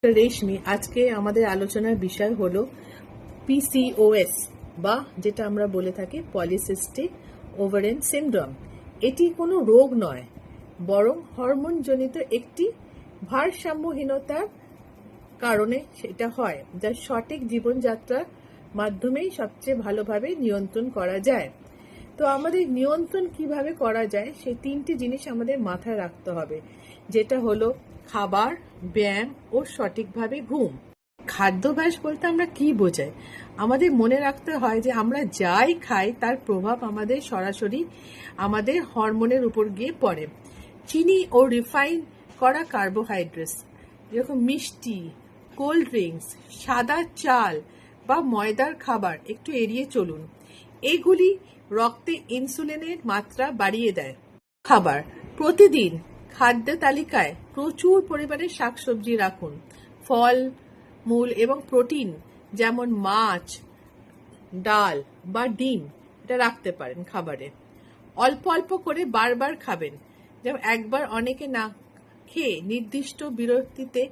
রেশমি, আজকে আমাদের আলোচনার বিষয় হলো পিসিওএস বা যেটা আমরা বলে থাকি পলিসিস্টিক ওভারিয়ান সিনড্রোম। এটি কোনো রোগ নয়, বরং হরমোনজনিত একটি ভারসাম্যহীনতার কারণে সেটা হয়, যা সঠিক জীবনযাত্রার মাধ্যমেই সবচেয়ে ভালোভাবে নিয়ন্ত্রণ করা যায়। তো আমাদের নিয়ন্ত্রণ কিভাবে করা যায় সেই তিনটি জিনিস আমাদের মাথায় রাখতে হবে, যেটা হলো খাবার, ব্যায়াম ও সঠিকভাবে ঘুম। খাদ্যাভ্যাস বলতে আমরা কি বোঝাই? আমাদের মনে রাখতে হয় যে আমরা যাই খাই তার প্রভাব আমাদের সরাসরি আমাদের হরমোনের উপর গিয়ে পড়ে। চিনি ও রিফাইন করা কার্বোহাইড্রেটস যেরকম মিষ্টি, কোল্ড ড্রিঙ্কস, সাদা চাল বা ময়দার খাবার একটু এড়িয়ে চলুন। এগুলি রক্তে ইনসুলিনের মাত্রা বাড়িয়ে দেয়। খাবার, প্রতিদিন খাদ্য তালিকায় প্রচুর পরিমাণে শাকসবজি রাখুন। ফল, মূল এবং প্রোটিন যেমন মাছ, ডাল বা ডিম এটা রাখতে পারেন খাবারে। অল্প অল্প করে বারবার খাবেন, যেমন একবার অনেকে না খেয়ে নির্দিষ্ট বিরতিতে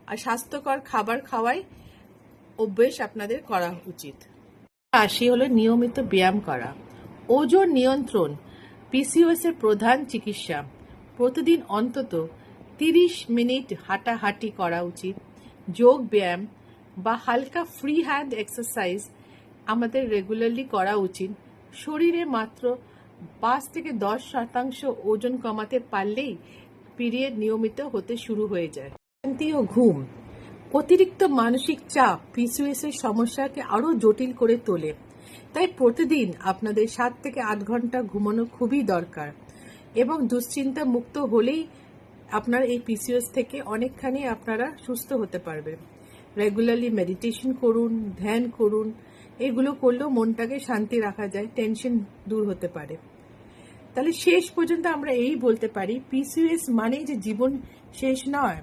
আর স্বাস্থ্যকর খাবার খাওয়াই অভ্যেস আপনাদের করা উচিত। আসি হলো নিয়মিত ব্যায়াম করা। ওজন নিয়ন্ত্রণ পিসিওএস এর প্রধান চিকিৎসা। প্রতিদিন অন্তত 30 মিনিট হাঁটাহাঁটি করা উচিত। যোগ ব্যায়াম বা হালকা ফ্রি হ্যান্ড এক্সারসাইজ আমাদের রেগুলারলি করা উচিত। শরীরে মাত্র 5 থেকে 10% ওজন কমাতে পারলেই পিরিয়ড নিয়মিত হতে শুরু হয়ে যায়। শান্তি ও ঘুম, অতিরিক্ত মানসিক চাপ পিসিওএস এর সমস্যাকে আরো জটিল করে তোলে। তাই প্রতিদিন আপনাদের 7 থেকে 8 ঘন্টা ঘুমানো খুবই দরকার, এবং দুশ্চিন্তা মুক্ত হলেই আপনার এই পিসিওএস থেকে অনেকখানি আপনারা সুস্থ হতে পারবেন। রেগুলারলি মেডিটেশন করুন, ধ্যান করুন, এগুলো করলেও মনটাকে শান্তি রাখা যায়, টেনশন দূর হতে পারে। তাহলে শেষ পর্যন্ত আমরা এই বলতে পারি, পিসিওএস মানে যে জীবন শেষ নয়,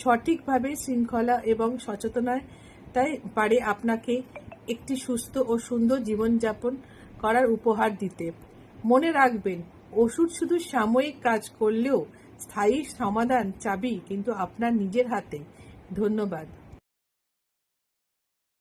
সঠিকভাবে শৃঙ্খলা এবং সচেতনতায় পারে আপনাকে একটি সুস্থ ও সুন্দর জীবনযাপন করার উপহার দিতে। মনে রাখবেন, ওষুধ শুধু সাময়িক কাজ করলেও স্থায়ী সমাধান চাবি কিন্তু আপনার নিজের হাতে। ধন্যবাদ।